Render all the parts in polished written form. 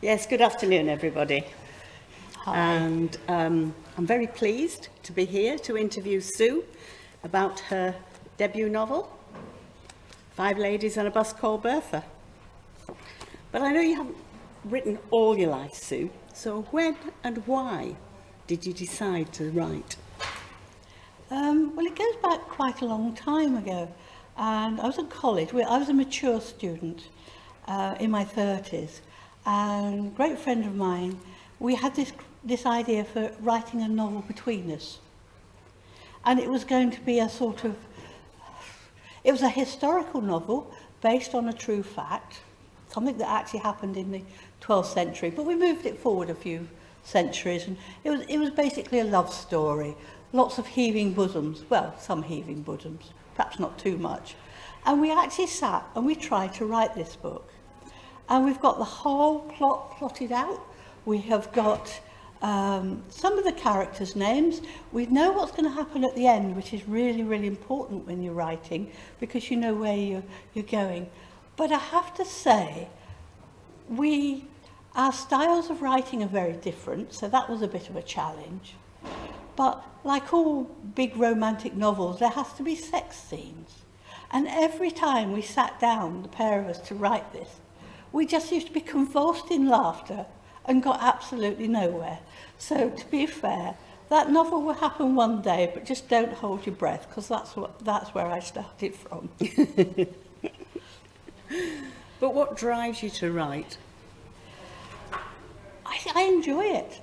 Yes, good afternoon, everybody. Hi. And I'm very pleased to be here to interview Sue about her debut novel, 5 Ladies and a Bus Called Bertha. But I know you haven't written all your life, Sue, so when and why did you decide to write? Well, it goes back quite a long time ago, and I was at college. I was a mature student in my 30s, and a great friend of mine, we had this idea for writing a novel between us. And it was going to be it was a historical novel based on a true fact, something that actually happened in the 12th century, but we moved it forward a few centuries, and it was basically a love story. Lots of heaving bosoms, well, some heaving bosoms, perhaps not too much. And we actually sat and we tried to write this book. And we've got the whole plot plotted out. We have got some of the characters' names. We know what's going to happen at the end, which is really, really important when you're writing, because you know where you're going. But I have to say, our styles of writing are very different, so that was a bit of a challenge. But like all big romantic novels, there has to be sex scenes. And every time we sat down, the pair of us, to write this, we just used to be convulsed in laughter and got absolutely nowhere. So to be fair, that novel will happen one day, but just don't hold your breath, because that's where I started from. But what drives you to write? I enjoy it.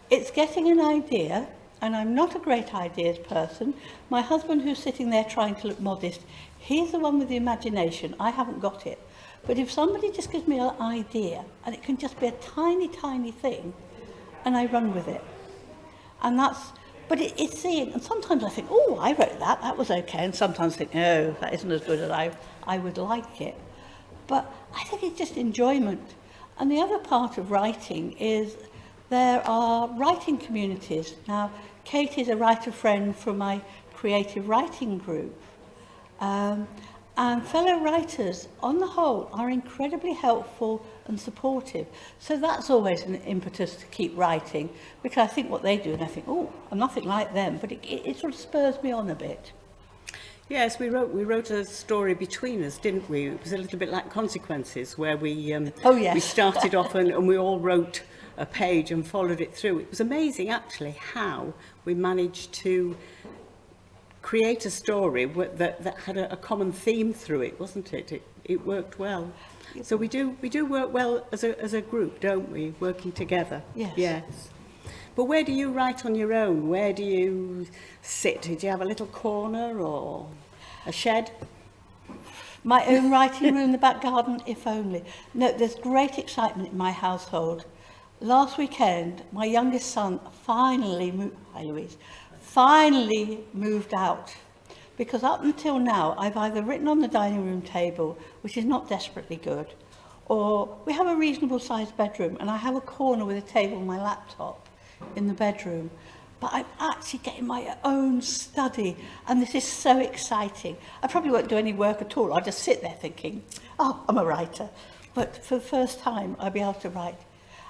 It's getting an idea, and I'm not a great ideas person. My husband, who's sitting there trying to look modest, he's the one with the imagination. I haven't got it. But if somebody just gives me an idea, and it can just be a tiny, tiny thing, and I run with it. But it's seeing, and sometimes I think, oh, I wrote that, that was okay, and sometimes I think, no, that isn't as good as I would like it. But I think it's just enjoyment. And the other part of writing is there are writing communities. Now, Kate is a writer friend from my creative writing group. And fellow writers, on the whole, are incredibly helpful and supportive. So that's always an impetus to keep writing, because I think what they do, and I think, oh, I'm nothing like them, but it sort of spurs me on a bit. Yes, we wrote a story between us, didn't we? It was a little bit like Consequences, where we started off and we all wrote a page and followed it through. It was amazing, actually, how we managed to create a story that had a common theme through it, wasn't it? It worked well. So we do work well as a group, don't we? Working together. Yes. But where do you write on your own? Where do you sit? Do you have a little corner or a shed? My own writing room in the back garden, if only. No, there's great excitement in my household. Last weekend, my youngest son finally moved out, because up until now I've either written on the dining room table, which is not desperately good, or we have a reasonable sized bedroom and I have a corner with a table and my laptop in the bedroom. But I'm actually getting my own study, and this is so exciting. I probably won't do any work at all. I'll just sit there thinking, oh, I'm a writer. But for the first time, I'll be able to write.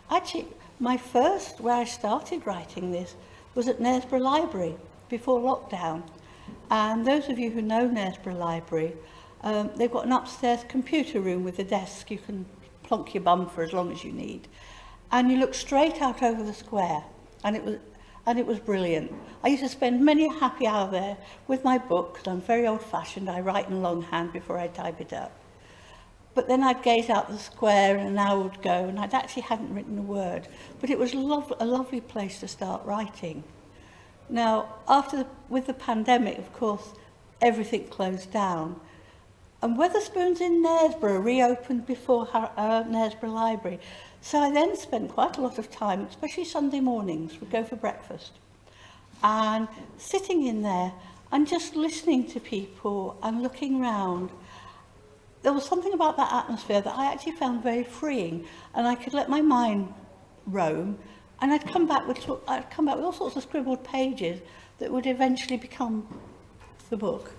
Actually, where I started writing this was at Knaresborough Library before lockdown. And those of you who know Knaresborough Library, they've got an upstairs computer room with a desk you can plonk your bum for as long as you need. And you look straight out over the square, and it was brilliant. I used to spend many a happy hour there with my book, because I'm very old-fashioned. I write in longhand before I type it up. But then I'd gaze out the square and an hour would go, and I'd actually hadn't written a word. But it was a lovely place to start writing. Now, with the pandemic, of course, everything closed down. And Wetherspoons in Knaresborough reopened before Knaresborough Library. So I then spent quite a lot of time, especially Sunday mornings, we'd go for breakfast, and sitting in there and just listening to people and looking round. There was something about that atmosphere that I actually found very freeing, and I could let my mind roam, and I'd come back with all sorts of scribbled pages that would eventually become the book.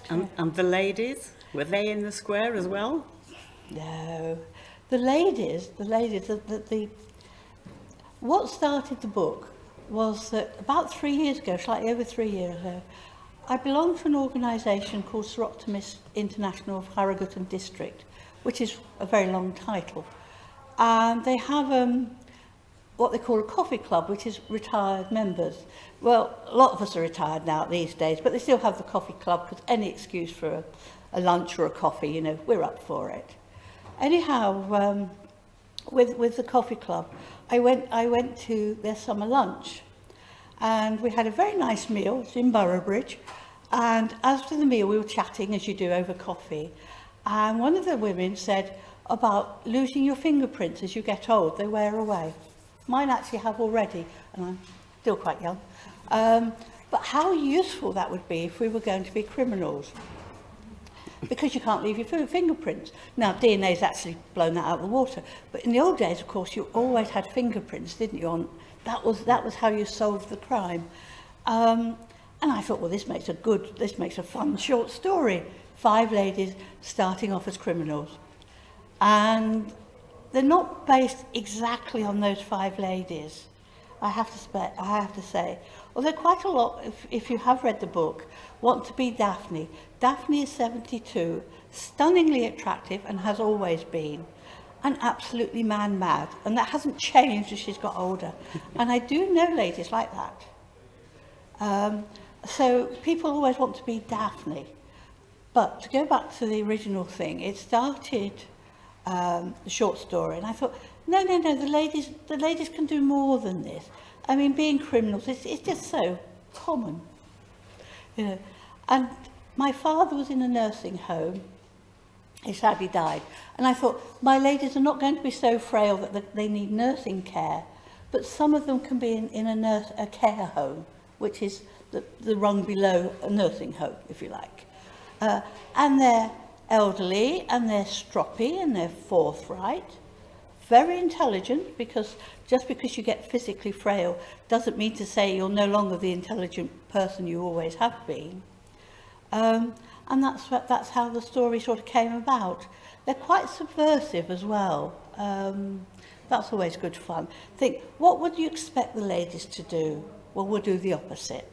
And the ladies, were they in the square as well? No, what started the book was that about 3 years ago, slightly over 3 years ago, I belonged to an organisation called Sir Optimus International of Harrogate District, which is a very long title. And they have what they call a coffee club, which is retired members. Well, a lot of us are retired now these days, but they still have the coffee club because any excuse for a lunch or a coffee, you know, we're up for it. Anyhow, with the coffee club, I went to their summer lunch, and we had a very nice meal. It's in Boroughbridge, and after the meal we were chatting as you do over coffee, and one of the women said about losing your fingerprints as you get old. They wear away. Mine actually have already, and I'm still quite young. But how useful that would be if we were going to be criminals, because you can't leave your fingerprints. Now, DNA's actually blown that out of the water, but in the old days, of course, you always had fingerprints, didn't you? That was how you solved the crime. And I thought, well, this makes a fun short story. 5 ladies starting off as criminals, and they're not based exactly on those 5 ladies. I have to say, although quite a lot, if you have read the book, want to be Daphne. Daphne is 72, stunningly attractive and has always been, and absolutely man-mad, and that hasn't changed as she's got older. And I do know ladies like that. So people always want to be Daphne. But to go back to the original thing, it started the short story, and I thought, no, the ladies can do more than this. I mean, being criminals, it's just so common, you know. And my father was in a nursing home. He sadly died, and I thought, my ladies are not going to be so frail that they need nursing care, but some of them can be in a care home, which is the rung below a nursing home, if you like. And they're elderly, and they're stroppy, and they're forthright, very intelligent, because just because you get physically frail doesn't mean to say you're no longer the intelligent person you always have been. And that's how the story sort of came about. They're quite subversive as well. That's always good fun. Think, what would you expect the ladies to do? Well, we'll do the opposite.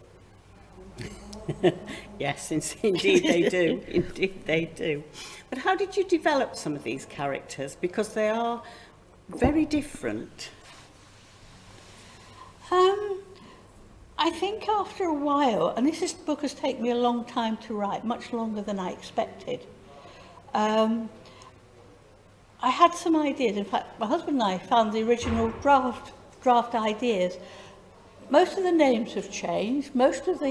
Yes, indeed they do. Indeed they do. But how did you develop some of these characters? Because they are very different. I think after a while, and this book has taken me a long time to write, much longer than I expected. I had some ideas. In fact, my husband and I found the original draft ideas. Most of the names have changed. Most of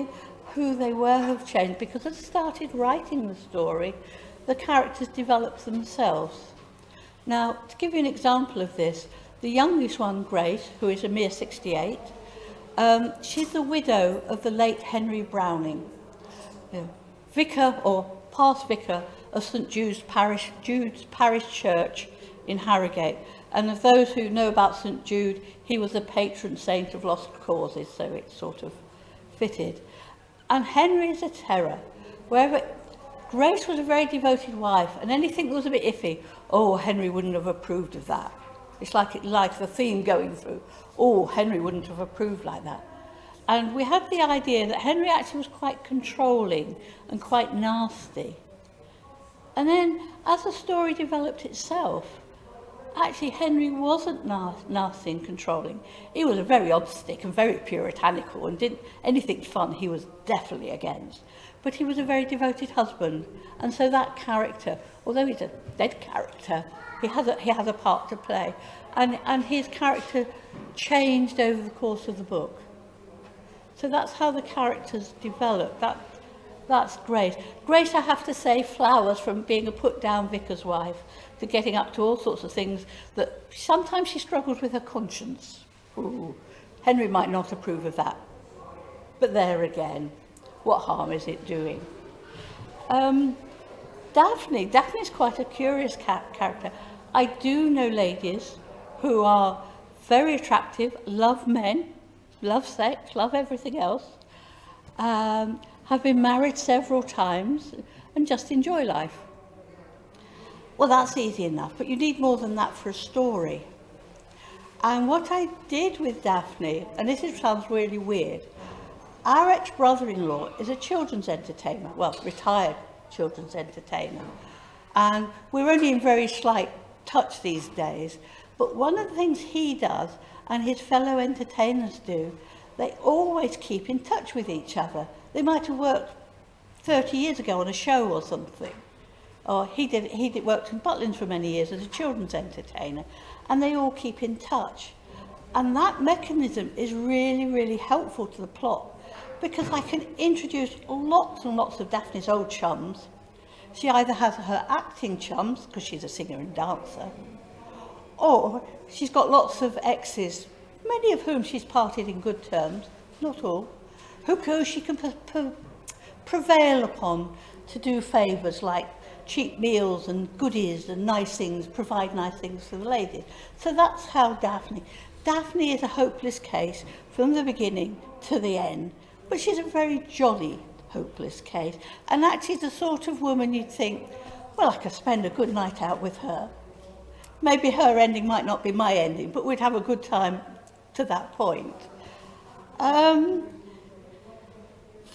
who they were have changed, because as I started writing the story, the characters developed themselves. Now, to give you an example of this, the youngest one, Grace, who is a mere 68, she's the widow of the late Henry Browning, vicar or past vicar of St Jude's Parish Church in Harrogate. And of those who know about St Jude, he was a patron saint of lost causes, so it's sort of fitted. And Henry is a terror. Grace was a very devoted wife, and anything that was a bit iffy, oh, Henry wouldn't have approved of that. It's like the theme going through. Oh, Henry wouldn't have approved like that. And we had the idea that Henry actually was quite controlling and quite nasty. And then, as the story developed itself, actually Henry wasn't nasty and controlling. He was very obstinate and very puritanical, and didn't anything fun he was definitely against. But he was a very devoted husband, and so that character, although he's a dead character, he has a part to play, and his character changed over the course of the book. So that's how the characters develop. That's Grace. Grace, I have to say, flowers from being a put-down vicar's wife to getting up to all sorts of things that sometimes she struggles with her conscience. Ooh, Henry might not approve of that. But there again, what harm is it doing? Daphne's quite a curious character. I do know ladies who are very attractive, love men, love sex, love everything else, have been married several times and just enjoy life. Well, that's easy enough, but you need more than that for a story. And what I did with Daphne, and sounds really weird, our ex-brother-in-law is a children's entertainer, well, retired children's entertainer. And we're only in very slight touch these days, but one of the things he does, and his fellow entertainers do, they always keep in touch with each other. They might have worked 30 years ago on a show or something. Or he worked in Butlins for many years as a children's entertainer, and they all keep in touch. And that mechanism is really, really helpful to the plot, because I can introduce lots and lots of Daphne's old chums. She either has her acting chums, because she's a singer and dancer, or she's got lots of exes, many of whom she's parted in good terms, not all, who she can prevail upon to do favours like cheap meals and goodies and nice things, provide nice things for the ladies. So that's how Daphne is a hopeless case from the beginning to the end, but she's a very jolly hopeless case, and actually the sort of woman you'd think, well, I could spend a good night out with her. Maybe her ending might not be my ending, but we'd have a good time to that point.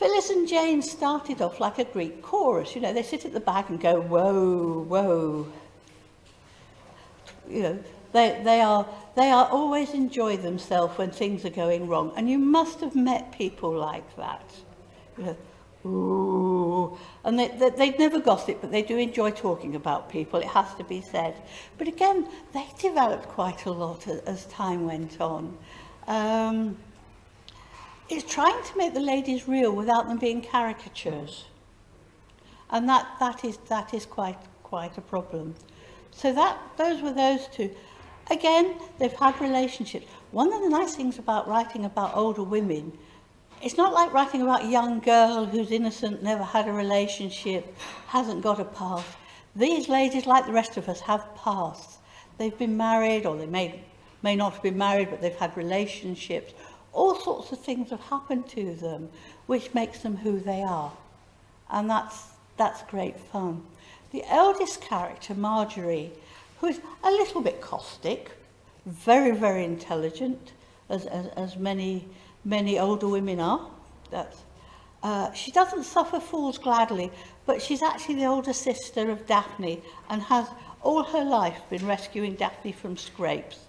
Phyllis and Jane started off like a Greek chorus. You know, they sit at the back and go, whoa, whoa. You know, they are always enjoy themselves when things are going wrong. And you must have met people like that. You know, ooh. And they'd never gossip, but they do enjoy talking about people, it has to be said. But again, they developed quite a lot as time went on. It's trying to make the ladies real without them being caricatures. And that is quite a problem. So those were those two. Again, they've had relationships. One of the nice things about writing about older women, it's not like writing about a young girl who's innocent, never had a relationship, hasn't got a past. These ladies, like the rest of us, have pasts. They've been married, or they may not have been married, but they've had relationships. All sorts of things have happened to them, which makes them who they are. And that's great fun. The eldest character, Marjorie, who is a little bit caustic, very, very intelligent, as many older women are. She doesn't suffer fools gladly, but she's actually the older sister of Daphne and has all her life been rescuing Daphne from scrapes.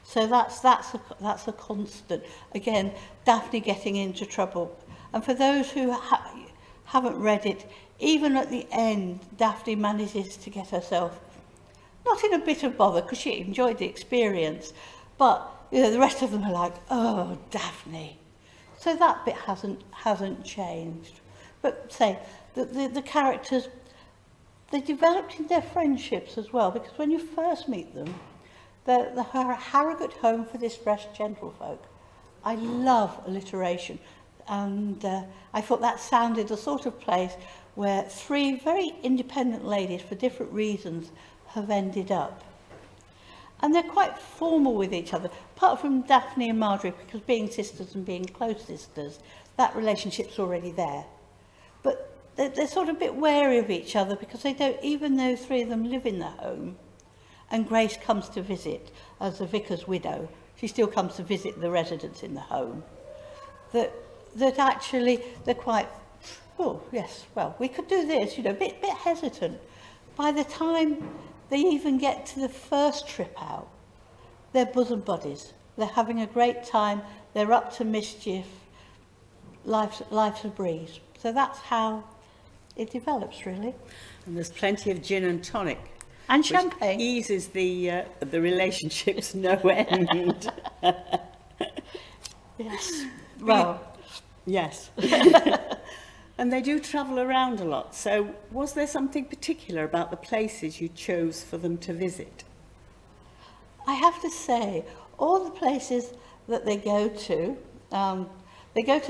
So that's a constant. Again, Daphne getting into trouble. And for those who haven't read it, even at the end, Daphne manages to get herself, not in a bit of bother, because she enjoyed the experience, but you know, the rest of them are like, oh, Daphne. So that bit hasn't changed. But say, the characters, they developed in their friendships as well, because when you first meet them, the Harrogate home for distressed gentlefolk. I love alliteration, and I thought that sounded the sort of place where three very independent ladies, for different reasons, have ended up. And they're quite formal with each other, apart from Daphne and Marjorie, because being sisters and being close sisters, that relationship's already there. But they're sort of a bit wary of each other, because they don't, even though three of them live in the home, and Grace comes to visit as the vicar's widow, she still comes to visit the residents in the home, that actually they're quite, oh yes, well, we could do this, you know, a bit hesitant. By the time they even get to the first trip out, they're bosom buddies. They're having a great time, they're up to mischief, life's a breeze. So that's how it develops, really. And there's plenty of gin and tonic. And champagne. Which eases the relationships no end. Yes. Well, yes. And they do travel around a lot. So was there something particular about the places you chose for them to visit? I have to say, all the places that they go to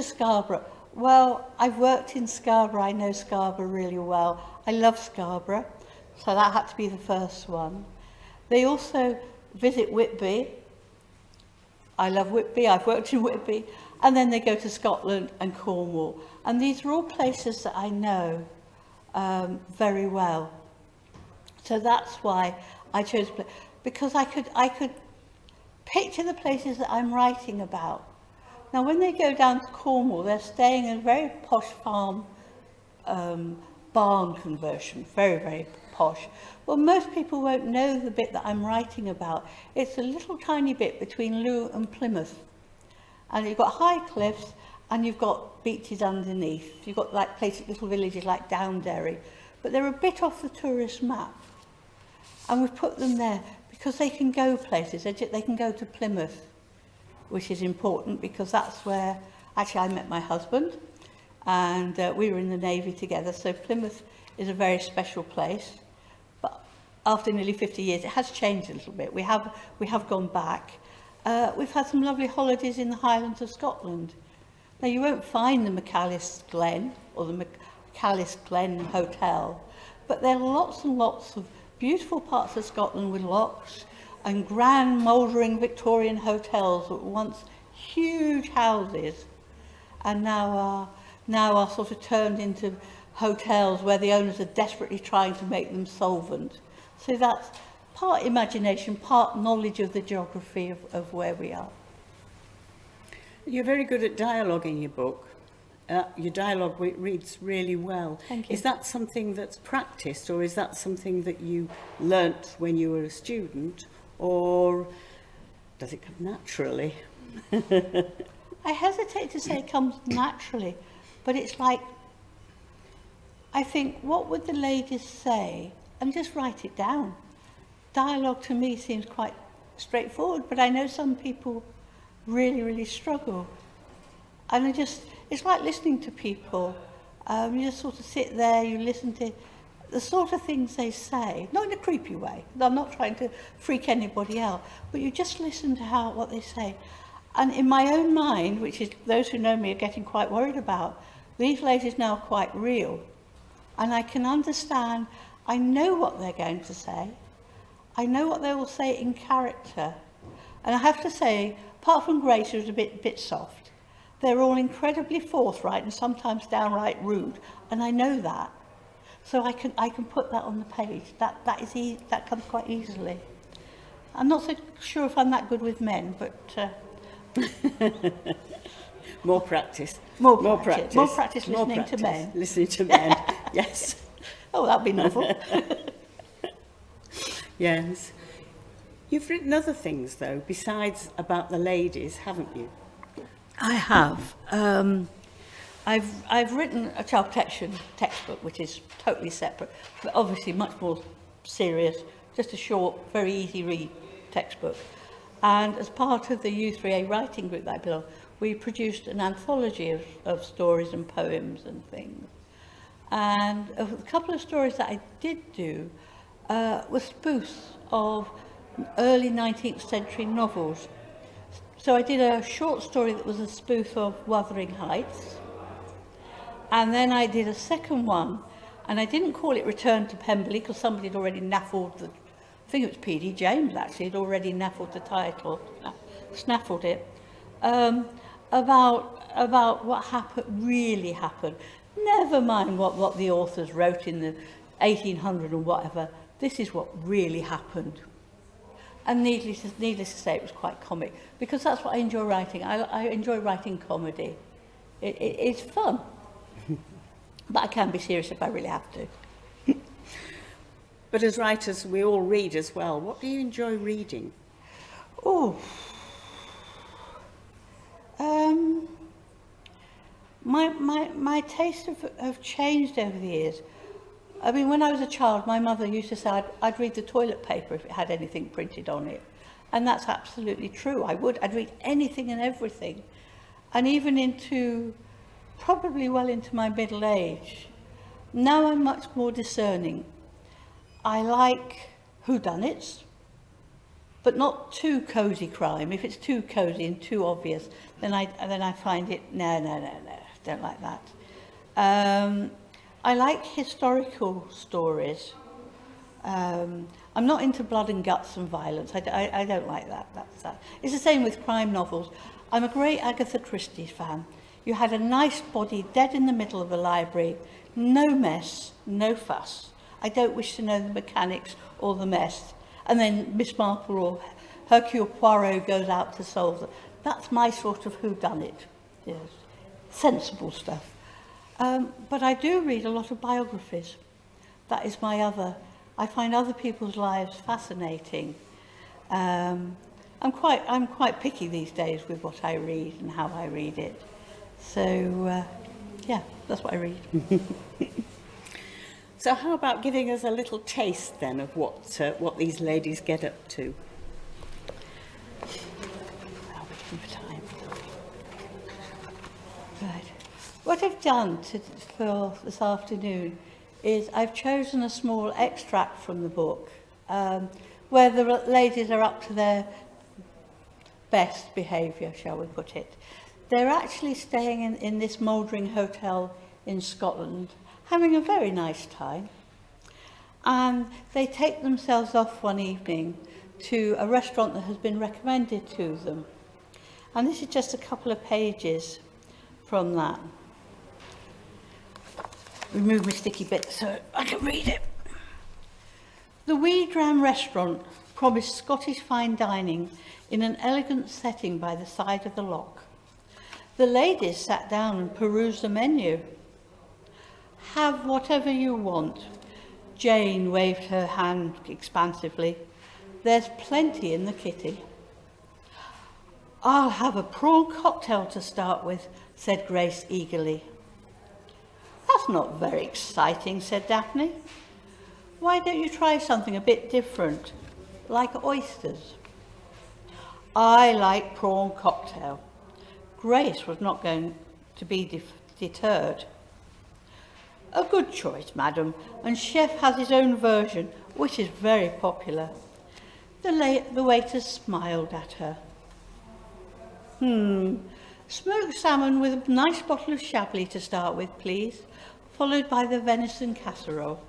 Scarborough. Well, I've worked in Scarborough. I know Scarborough really well. I love Scarborough. So that had to be the first one. They also visit Whitby. I love Whitby, I've worked in Whitby. And then they go to Scotland and Cornwall. And these are all places that I know very well. So that's why I chose, because I could picture the places that I'm writing about. Now, when they go down to Cornwall, they're staying in a very posh farm barn conversion, very, very posh. Well, most people won't know the bit that I'm writing about. It's a little tiny bit between Lewes and Plymouth. And you've got high cliffs and you've got beaches underneath. You've got like places, little villages like Downderry. But they're a bit off the tourist map. And we've put them there because they can go places. They can go to Plymouth, which is important because that's where actually I met my husband. And we were in the Navy together, so Plymouth is a very special place. But after nearly 50 years, it has changed a little bit. We have gone back. We've had some lovely holidays in the Highlands of Scotland. Now, you won't find the McAllis Glen or the McAllis Glen Hotel, but there are lots and lots of beautiful parts of Scotland with lochs and grand mouldering Victorian hotels that were once huge houses and now are sort of turned into hotels where the owners are desperately trying to make them solvent. So that's part imagination, part knowledge of the geography of where we are. You're very good at dialogue in your book. Your dialogue reads really well. Thank you. Is that something that's practiced, or is that something that you learnt when you were a student, or does it come naturally? I hesitate to say it comes naturally, but it's like, I think, what would the ladies say? And just write it down. Dialogue to me seems quite straightforward, but I know some people really, really struggle. And it's like listening to people. You just sort of sit there, you listen to the sort of things they say, not in a creepy way. I'm not trying to freak anybody out, but you just listen to what they say. And in my own mind, which is those who know me are getting quite worried about, these ladies now are quite real. And I can understand, I know what they're going to say. I know what they will say in character. And I have to say, apart from Grace, who's a bit soft, they're all incredibly forthright and sometimes downright rude. And I know that. So I can put that on the page. That comes quite easily. I'm not so sure if I'm that good with men, but... More practice. More practice listening to men. Listening to men, yes. Oh, that'd be novel. Yes. You've written other things, though, besides about the ladies, haven't you? I have. I've written a child protection textbook, which is totally separate, but obviously much more serious, just a short, very easy read textbook. And as part of the U3A writing group that I belong, we produced an anthology of stories and poems and things. And a couple of stories that I did do were spoofs of early 19th century novels. So I did a short story that was a spoof of Wuthering Heights. And then I did a second one, and I didn't call it Return to Pemberley because somebody had already naffled I think it was P.D. James actually, had already naffled the title, snaffled it, about what really happened. Never mind what the authors wrote in the 1800 or whatever. This is what really happened. And needless to say, it was quite comic, because that's what I enjoy writing. I enjoy writing comedy. It's fun. But I can be serious if I really have to. But as writers, we all read as well. What do you enjoy reading? Oh, my tastes have changed over the years. I mean, when I was a child, my mother used to say I'd read the toilet paper if it had anything printed on it. And that's absolutely true. I'd read anything and everything. And even probably well into my middle age. Now I'm much more discerning. I like whodunits, but not too cosy crime. If it's too cosy and too obvious, then I find it, no, don't like that. I like historical stories. I'm not into blood and guts and violence. I don't like that. It's the same with crime novels. I'm a great Agatha Christie fan. You had a nice body dead in the middle of a library, no mess, no fuss. I don't wish to know the mechanics or the mess. And then Miss Marple or Hercule Poirot goes out to solve it. That's my sort of whodunit. Yes. Sensible stuff. But I do read a lot of biographies. That is my other. I find other people's lives fascinating. I'm quite picky these days with what I read and how I read it. So, yeah, that's what I read. So how about giving us a little taste then of what these ladies get up to? How are we doing for time? Right. What I've done for this afternoon is I've chosen a small extract from the book where the ladies are up to their best behaviour, shall we put it. They're actually staying in this mouldering hotel in Scotland, having a very nice time. And they take themselves off one evening to a restaurant that has been recommended to them. And this is just a couple of pages from that. Remove my sticky bit so I can read it. The Weedram restaurant promised Scottish fine dining in an elegant setting by the side of the loch. The ladies sat down and perused the menu. Have whatever you want. Jane waved her hand expansively. There's plenty in the kitty. I'll have a prawn cocktail to start with, said Grace eagerly. That's not very exciting, said Daphne. Why don't you try something a bit different, like oysters? I like prawn cocktail. Grace was not going to be deterred. A good choice, madam, and Chef has his own version, which is very popular. The waiter smiled at her. Smoked salmon with a nice bottle of Chablis to start with, please, followed by the venison casserole.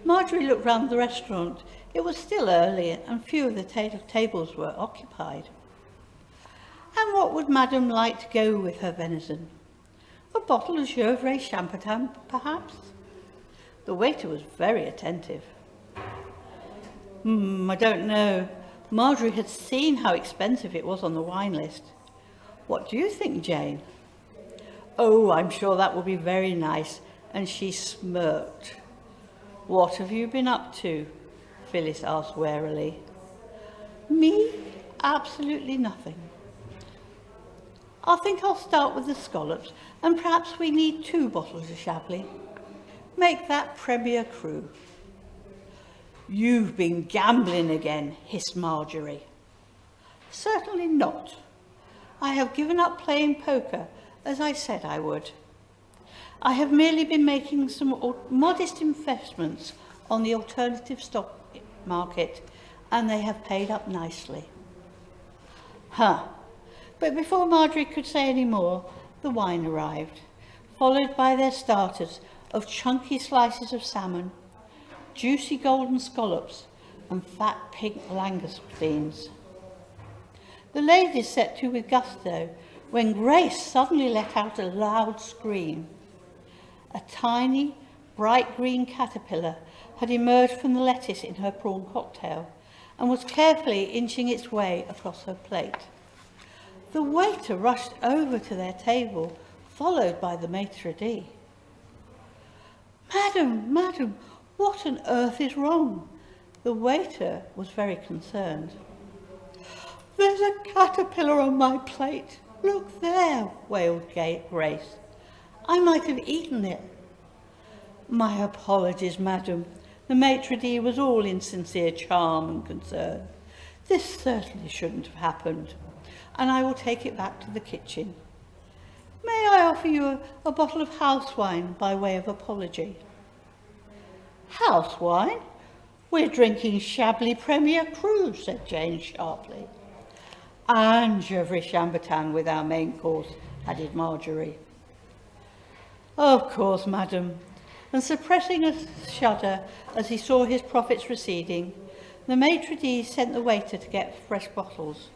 Marjorie looked round the restaurant. It was still early and few of the tables were occupied. And what would Madame like to go with her venison? A bottle of Gevrey Chambertin, perhaps? The waiter was very attentive. I don't know. Marjorie had seen how expensive it was on the wine list. What do you think, Jane? Oh, I'm sure that will be very nice. And she smirked. What have you been up to? Phyllis asked warily. Me? Absolutely nothing. I think I'll start with the scallops, and perhaps we need 2 bottles of Chablis. Make that Premier Cru. You've been gambling again, hissed Marjorie. Certainly not. I have given up playing poker, as I said I would. I have merely been making some modest investments on the alternative stock market, and they have paid up nicely. But before Marjorie could say any more, the wine arrived, followed by their starters of chunky slices of salmon, juicy golden scallops, and fat pink langoustines. The ladies set to with gusto when Grace suddenly let out a loud scream. A tiny, bright green caterpillar had emerged from the lettuce in her prawn cocktail and was carefully inching its way across her plate. The waiter rushed over to their table, followed by the maitre d'. Madam, what on earth is wrong? The waiter was very concerned. There's a caterpillar on my plate. Look there, wailed Grace. I might have eaten it. My apologies, madam. The maitre d' was all insincere charm and concern. This certainly shouldn't have happened, and I will take it back to the kitchen. May I offer you a bottle of house wine by way of apology? House wine? We're drinking Chablis Premier Cru, said Jane sharply. And Gevrey Chambertin with our main course, added Marjorie. Of course, madam. And suppressing a shudder as he saw his profits receding, the maitre d' sent the waiter to get fresh bottles.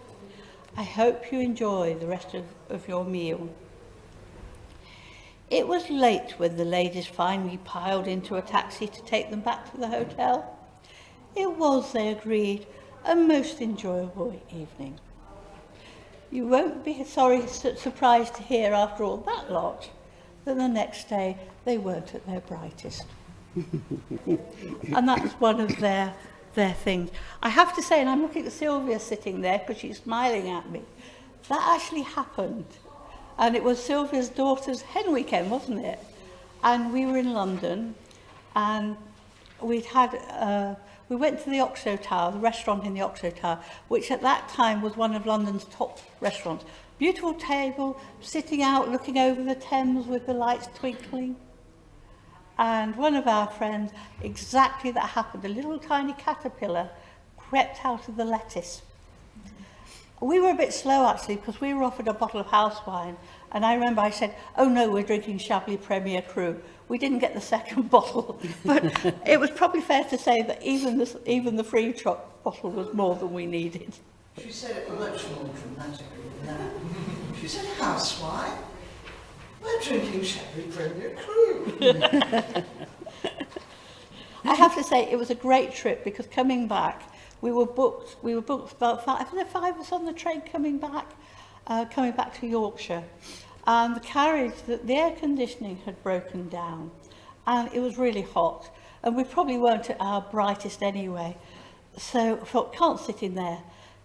I hope you enjoy the rest of your meal. It was late when the ladies finally piled into a taxi to take them back to the hotel. It was, they agreed, a most enjoyable evening. You won't be surprised to hear, after all that lot, that the next day they weren't at their brightest. And that's one of their things. I have to say, and I'm looking at Sylvia sitting there because she's smiling at me, that actually happened. And it was Sylvia's daughter's hen weekend, wasn't it? And we were in London, and we went to the Oxo Tower, the restaurant in the Oxo Tower, which at that time was one of London's top restaurants. Beautiful table, sitting out, looking over the Thames with the lights twinkling. And one of our friends, exactly that happened. A little tiny caterpillar crept out of the lettuce. We were a bit slow, actually, because we were offered a bottle of house wine. And I remember I said, oh no, we're drinking Chablis Premier Cru. We didn't get the second bottle, but it was probably fair to say that even the free bottle was more than we needed. She said it much more dramatically than that. She said, house wine? We're drinking Chablis Premier Cru. I have to say, it was a great trip, because coming back, we were booked about five of us on the train coming back to Yorkshire. And the carriage, the air conditioning had broken down, and it was really hot, and we probably weren't at our brightest anyway. So I thought, can't sit in there.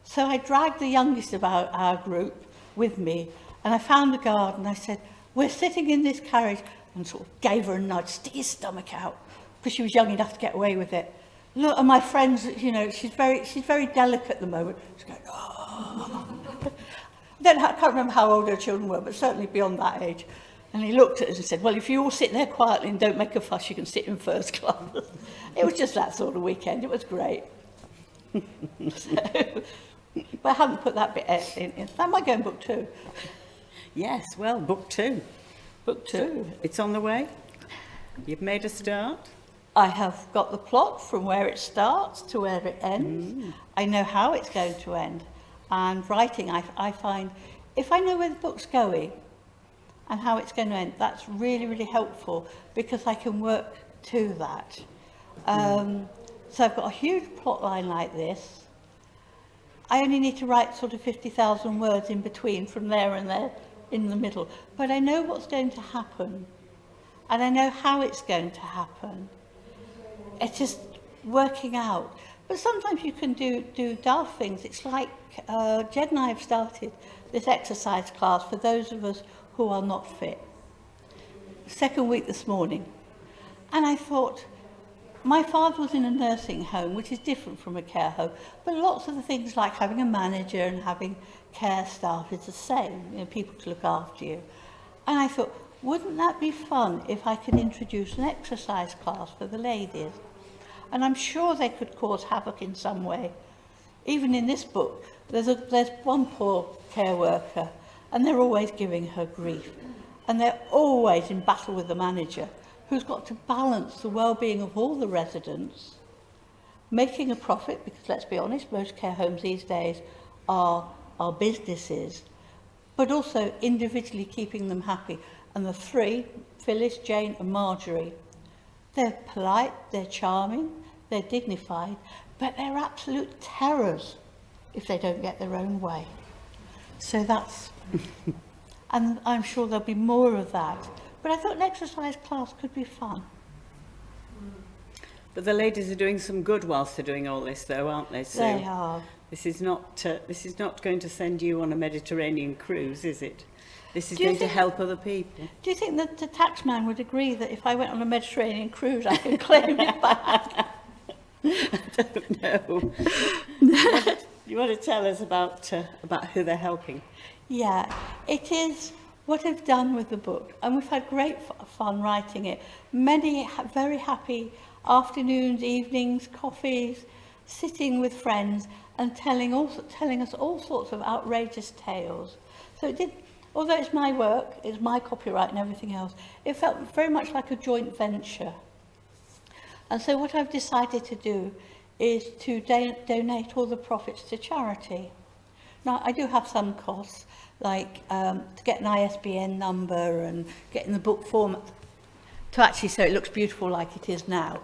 So I dragged the youngest of our group with me, and I found the guard, and I said, we're sitting in this carriage, and sort of gave her a nudge, stick your stomach out, because she was young enough to get away with it. Look, and my friends, you know, she's very delicate at the moment. She's going, oh. I can't remember how old her children were, but certainly beyond that age. And he looked at us and said, well, if you all sit there quietly and don't make a fuss, you can sit in first class. It was just that sort of weekend. It was great. But I haven't put that bit in. That might go in book 2. Yes, well, book 2. Book 2. It's on the way. You've made a start. I have got the plot from where it starts to where it ends. I know how it's going to end. And writing, I find, if I know where the book's going and how it's going to end, that's really, really helpful, because I can work to that. So I've got a huge plot line like this. I only need to write sort of 50,000 words in between, from there and there in the middle. But I know what's going to happen, and I know how it's going to happen. It's just working out. But sometimes you can do daft things. It's like Jed and I have started this exercise class for those of us who are not fit. Second week this morning. And I thought, my father was in a nursing home, which is different from a care home, but lots of the things like having a manager and having care staff is the same, you know, people to look after you. And I thought, wouldn't that be fun if I could introduce an exercise class for the ladies? And I'm sure they could cause havoc in some way. Even in this book, there's one poor care worker, and they're always giving her grief. And they're always in battle with the manager, who's got to balance the well-being of all the residents, making a profit, because let's be honest, most care homes these days are businesses, but also individually keeping them happy. And the three, Phyllis, Jane and Marjorie, they're polite, they're charming, they're dignified, but they're absolute terrors if they don't get their own way. So that's, and I'm sure there'll be more of that. But I thought an exercise class could be fun. But the ladies are doing some good whilst they're doing all this, though, aren't they, Sue? They are. This is not going to send you on a Mediterranean cruise, is it? This is Do you going to think- help other people. Do you think that the taxman would agree that if I went on a Mediterranean cruise, I could claim it back? I don't know. You want to tell us about who they're helping? Yeah, it is what I've done with the book, and we've had great fun writing it. Many very happy afternoons, evenings, coffees, sitting with friends and telling us all sorts of outrageous tales. So it did, although it's my work, it's my copyright and everything else, it felt very much like a joint venture. And so what I've decided to do is to donate all the profits to charity. Now, I do have some costs. like to get an ISBN number and getting the book format to actually so it looks beautiful like it is now.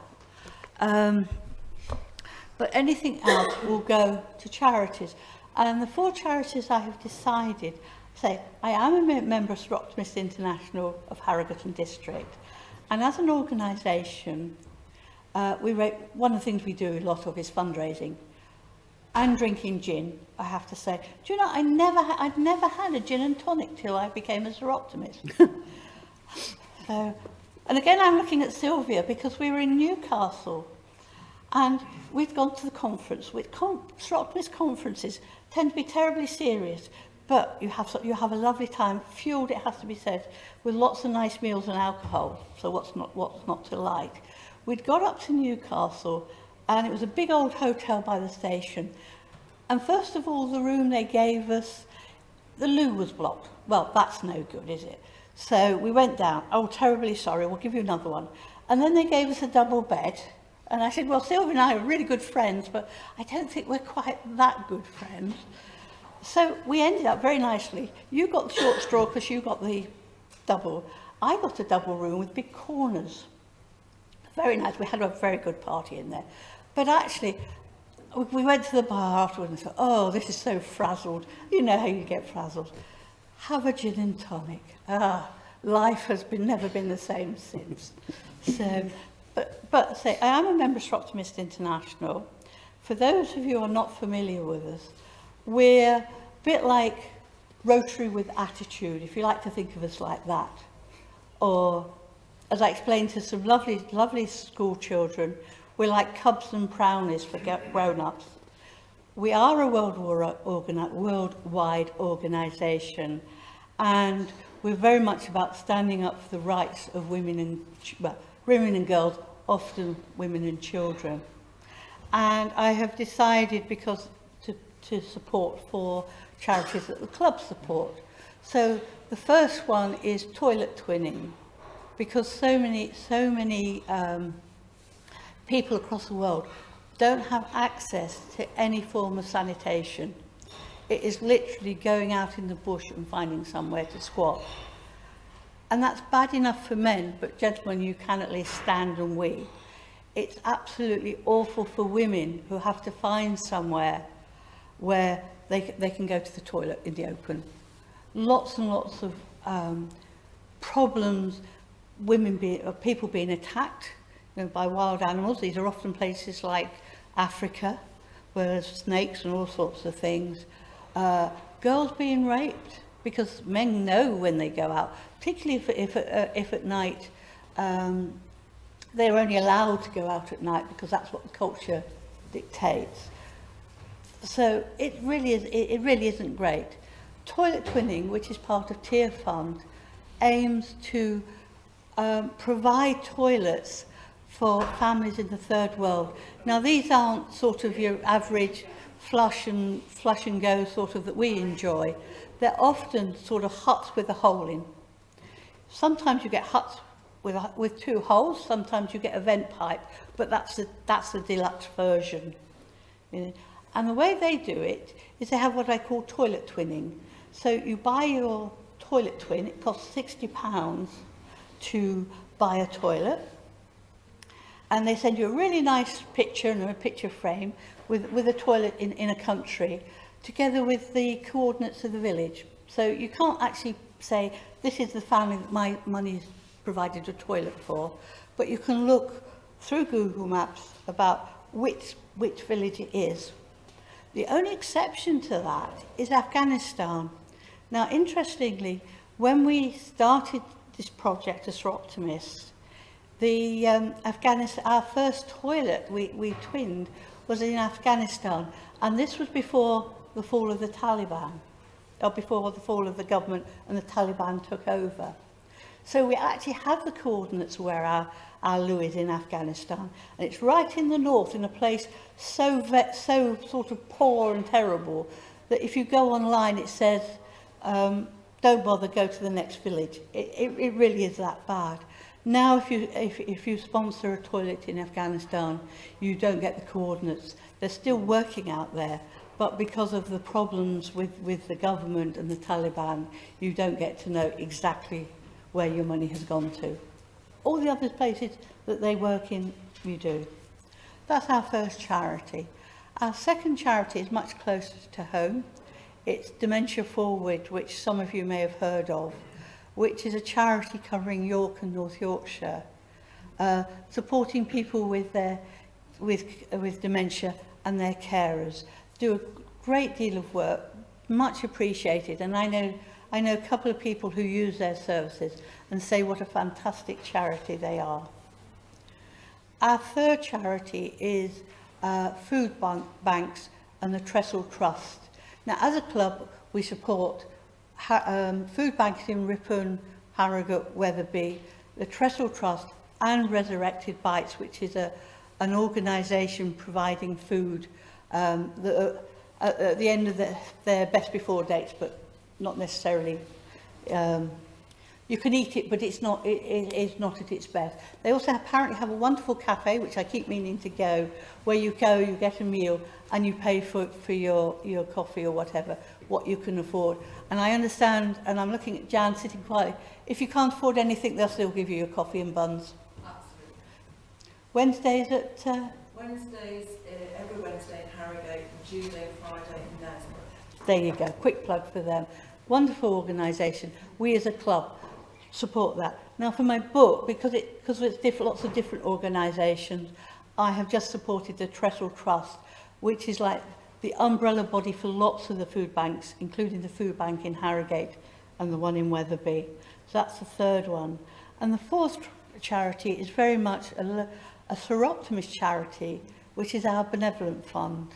But anything else will go to charities. And the 4 charities I have decided, say, I am a member of Optimist International of Harrogate and District. And as an organisation, one of the things we do a lot of is fundraising and drinking gin, I have to say. Do you know, I'd never had a gin and tonic till I became a Sir Optimist. And again, I'm looking at Sylvia because we were in Newcastle and we'd gone to the conference. Sir Optimist conferences tend to be terribly serious, but you have a lovely time, fueled, it has to be said, with lots of nice meals and alcohol. So what's not to like? We'd got up to Newcastle and it was a big old hotel by the station. And first of all, the room they gave us, the loo was blocked. Well, that's no good, is it? So we went down, oh, terribly sorry, we'll give you another one. And then they gave us a double bed. And I said, well, Sylvia and I are really good friends, but I don't think we're quite that good friends. So we ended up very nicely. You got the short straw because you got the double. I got a double room with big corners. Very nice. We had a very good party in there. But actually, we went to the bar afterwards and thought, oh, this is so frazzled. You know how you get frazzled. Have a gin and tonic. Life has never been the same since. So, but say, I am a member of Optimist International. For those of you who are not familiar with us, we're a bit like Rotary with attitude, if you like to think of us like that. Or, as I explained to some lovely school children, we're like Cubs and Brownies for grown-ups. We are a worldwide organisation, and we're very much about standing up for the rights of women and girls, often women and children. And I have decided, because to support 4 charities that the club support. So the first one is toilet twinning, because so many people across the world don't have access to any form of sanitation. It is literally going out in the bush and finding somewhere to squat. And that's bad enough for men, but gentlemen, you can at least stand and wee. It's absolutely awful for women who have to find somewhere where they can go to the toilet in the open. Lots and lots of problems, people being attacked, you know, by wild animals. These are often places like Africa, where there's snakes and all sorts of things. Girls being raped, because men know when they go out, particularly if at night they're only allowed to go out at night because that's what the culture dictates. So it really isn't great. Toilet twinning, which is part of Dementia Fund, aims to provide toilets for families in the third world. Now, these aren't sort of your average flush and go sort of that we enjoy. They're often sort of huts with a hole in. Sometimes you get huts with 2 holes, sometimes you get a vent pipe, but that's the deluxe version. You know? And the way they do it is they have what I call toilet twinning. So you buy your toilet twin, it costs £60 to buy a toilet, and they send you a really nice picture and a picture frame with a toilet in a country, together with the coordinates of the village. So you can't actually say, this is the family that my money is provided a toilet for, but you can look through Google Maps about which village it is. The only exception to that is Afghanistan. Now, interestingly, when we started this project as Optimists, our first toilet we twinned was in Afghanistan, and this was before the fall of the Taliban, or before the fall of the government and the Taliban took over. So we actually have the coordinates where our loo is in Afghanistan, and it's right in the north, in a place so sort of poor and terrible that if you go online it says, don't bother, go to the next village. It really is that bad. Now, if you sponsor a toilet in Afghanistan, you don't get the coordinates. They're still working out there, but because of the problems with the government and the Taliban, you don't get to know exactly where your money has gone to. All the other places that they work in, you do. That's our first charity. Our second charity is much closer to home. It's Dementia Forward, which some of you may have heard of, which is a charity covering York and North Yorkshire, supporting people with dementia and their carers. Do a great deal of work, much appreciated, and I know a couple of people who use their services and say what a fantastic charity they are. Our third charity is food banks and the Trestle Trust. Now, as a club, we support food banks in Ripon, Harrogate, Wetherby, the Trestle Trust and Resurrected Bites, which is an organisation providing food that at the end of their best before dates, but not necessarily. You can eat it, but it's not at its best. They also apparently have a wonderful cafe, which I keep meaning to go, where you go, you get a meal, and you pay for your coffee or whatever, what you can afford. And I understand, and I'm looking at Jan sitting quietly, if you can't afford anything, they'll still give you your coffee and buns. Absolutely. Wednesdays at... Wednesdays, every Wednesday in Harrogate, and Tuesday and Friday in Nesborough. There you go, quick plug for them. Wonderful organisation. We as a club support that. Now for my book, because it's lots of different organisations, I have just supported the Trestle Trust, which is like the umbrella body for lots of the food banks, including the food bank in Harrogate and the one in Wetherby. So that's the third one. And the fourth charity is very much a Seroptimist charity, which is our Benevolent Fund.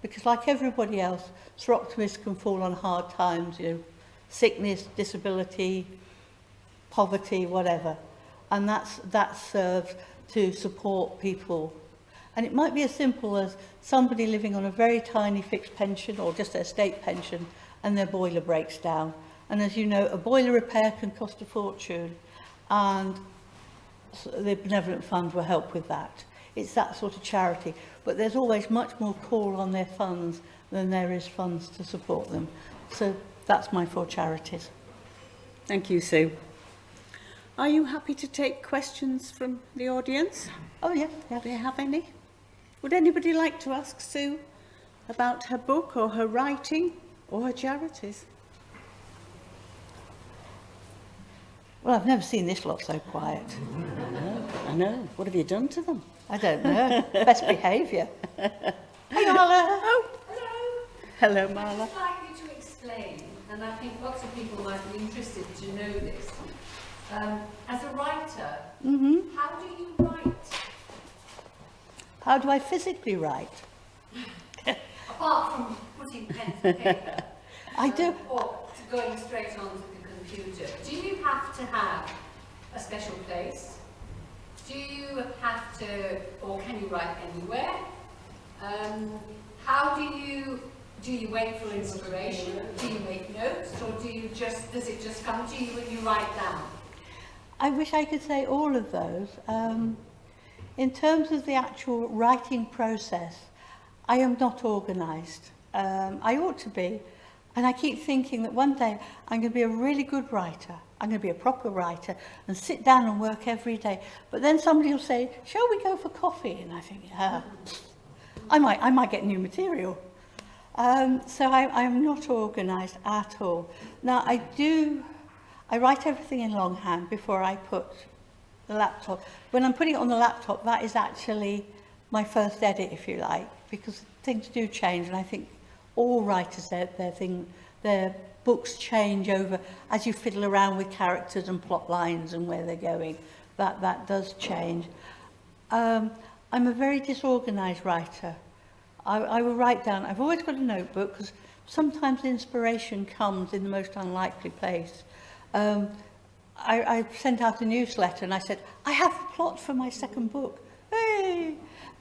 Because like everybody else, Seroptimists can fall on hard times, you know, sickness, disability, poverty, whatever. And that serves to support people. And it might be as simple as somebody living on a very tiny fixed pension or just their state pension and their boiler breaks down. And as you know, a boiler repair can cost a fortune, and the Benevolent Fund will help with that. It's that sort of charity. But there's always much more call on their funds than there is funds to support them. So that's my 4 charities. Thank you, Sue. Are you happy to take questions from the audience? Oh, yeah. Do you have any? Would anybody like to ask Sue about her book or her writing or her charities? Well, I've never seen this lot so quiet. I know. What have you done to them? I don't know. Best behaviour. Hey, Marla. Oh, Hello. hello, Marla. I'd like you to explain, and I think lots of people might be interested to know this. As a writer, how do you write? How do I physically write? Apart from putting pen to paper. I do. Or going straight onto the computer. Do you have to have a special place? Do you have to, or can you write anywhere? How do you wait for inspiration? Do you make notes, or does it just come to you when you write down? I wish I could say all of those. In terms of the actual writing process, I am not organised. I ought to be. And I keep thinking that one day I'm going to be a really good writer. I'm going to be a proper writer and sit down and work every day. But then somebody will say, shall we go for coffee? And I think, yeah, I might get new material. So I'm not organised at all. Now, I write everything in longhand before I put the laptop. When I'm putting it on the laptop, that is actually my first edit, if you like, because things do change, and I think all writers, their books change over as you fiddle around with characters and plot lines and where they're going. That does change. I'm a very disorganised writer. I will write down. I've always got a notebook because sometimes inspiration comes in the most unlikely place. I sent out a newsletter and I said, I have the plot for my second book. Hey!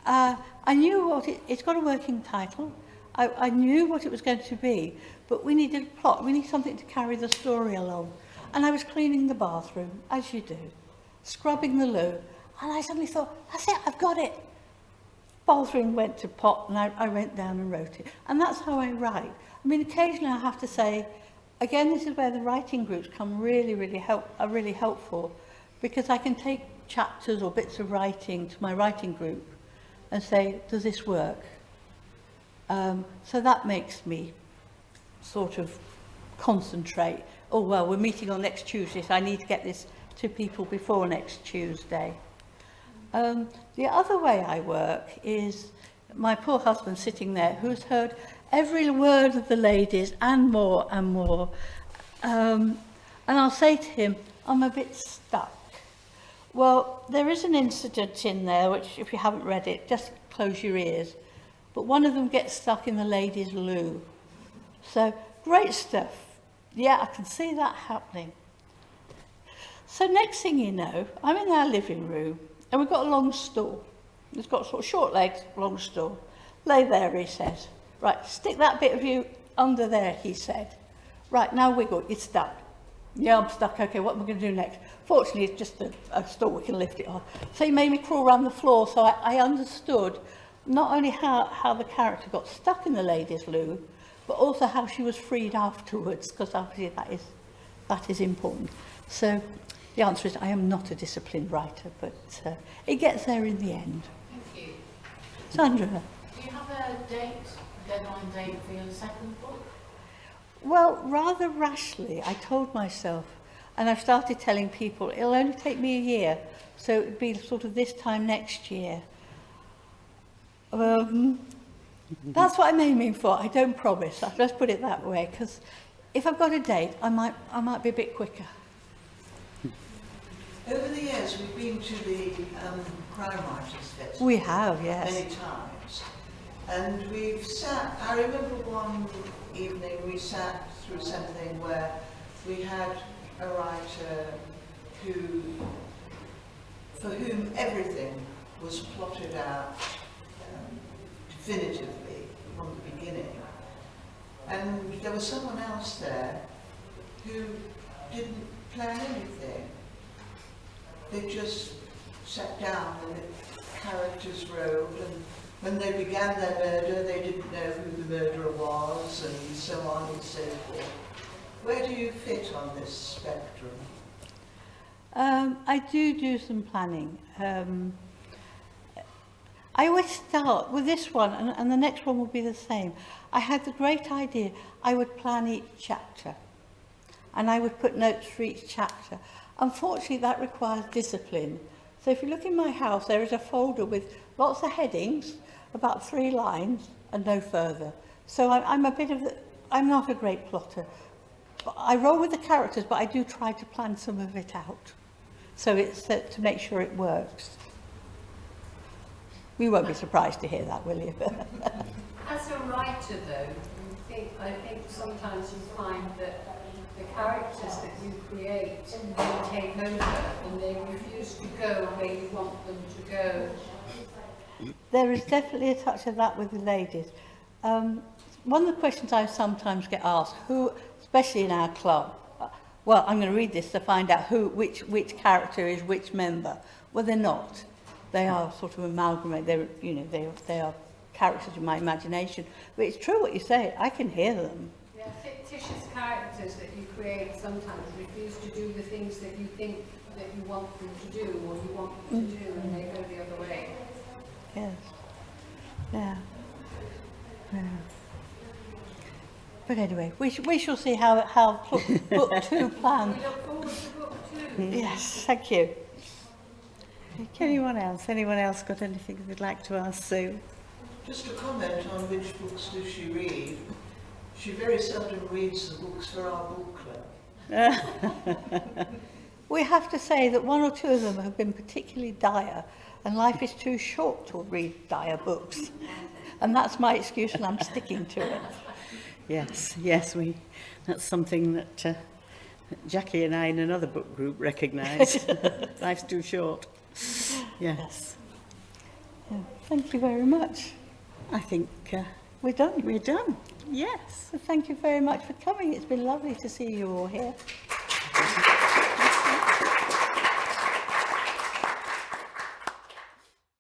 I knew what it's got a working title. I knew what it was going to be, but we needed a plot. We need something to carry the story along. And I was cleaning the bathroom, as you do, scrubbing the loo, and I suddenly thought, that's it, I've got it. bothering went to pot, and I went down and wrote it. And that's how I write. I mean, occasionally I have to say, again, this is where the writing groups come are really helpful, because I can take chapters or bits of writing to my writing group and say, does this work? So that makes me sort of concentrate. Oh, well, we're meeting on next Tuesday, so I need to get this to people before next Tuesday. The other way I work is my poor husband sitting there, who's heard every word of the ladies and more and more. And I'll say to him, I'm a bit stuck. Well, there is an incident in there, which if you haven't read it, just close your ears. But one of them gets stuck in the ladies' loo. So, great stuff. Yeah, I can see that happening. So next thing you know, I'm in our living room, and we've got a long stool. It's got sort of short legs, long stool. Lay there, he says. Right, stick that bit of you under there, he said. Right, now wiggle, you're stuck. Yeah, I'm stuck, okay, what am I going to do next? Fortunately, it's just a stool, we can lift it off. So he made me crawl around the floor, so I understood not only how the character got stuck in the ladies' loo, but also how she was freed afterwards, because obviously that is important. So the answer is I am not a disciplined writer, but it gets there in the end. Thank you. Sandra? Do you have a deadline date for your second book? Well, rather rashly, I told myself, and I've started telling people, it'll only take me a year, so it'd be sort of this time next year. That's what I'm aiming for. I don't promise. Let's put it that way, because if I've got a date, I might be a bit quicker. Over the years, we've been to the Crime Writers Festival. We have, yes. Many times. And we've sat, I remember one evening we sat through something where we had a writer for whom everything was plotted out definitively from the beginning. And there was someone else there who didn't plan anything. They just sat down and the characters wrote, and when they began their murder, they didn't know who the murderer was, and so on and so forth. Where do you fit on this spectrum? I do some planning. I always start with this one, and the next one will be the same. I had the great idea I would plan each chapter, and I would put notes for each chapter. Unfortunately, that requires discipline. So if you look in my house, there is a folder with lots of headings, about 3 lines, and no further. So I'm not a great plotter. I roll with the characters, but I do try to plan some of it out. So it's to make sure it works. You won't be surprised to hear that, will you? As a writer, though, I think sometimes you find that the characters that you create, they take over and they refuse to go where you want them to go. There is definitely a touch of that with the ladies. One of the questions I sometimes get asked, especially in our club, well, I'm going to read this to find out which character is which member. Well, they're not. They are sort of amalgamated. They are characters in my imagination. But it's true what you say. I can hear them. Yeah, fictitious characters that you create sometimes refuse to do the things that you think that you want them to do or you want them to do, and they go the other way. Yes. Yeah. But anyway, we shall see how book 2 plans. We look forward to book 2. Yes, thank you. Anyone else got anything they'd like to ask Sue? Just a comment on which books does she read. She very seldom reads the books for our book club. We have to say that 1 or 2 of them have been particularly dire, and life is too short to read dire books. And that's my excuse, and I'm sticking to it. Yes, that's something that Jackie and I in another book group recognise. Life's too short. Yes. Yeah, thank you very much. I think We're done. we're done. Yes. So thank you very much for coming. It's been lovely to see you all here.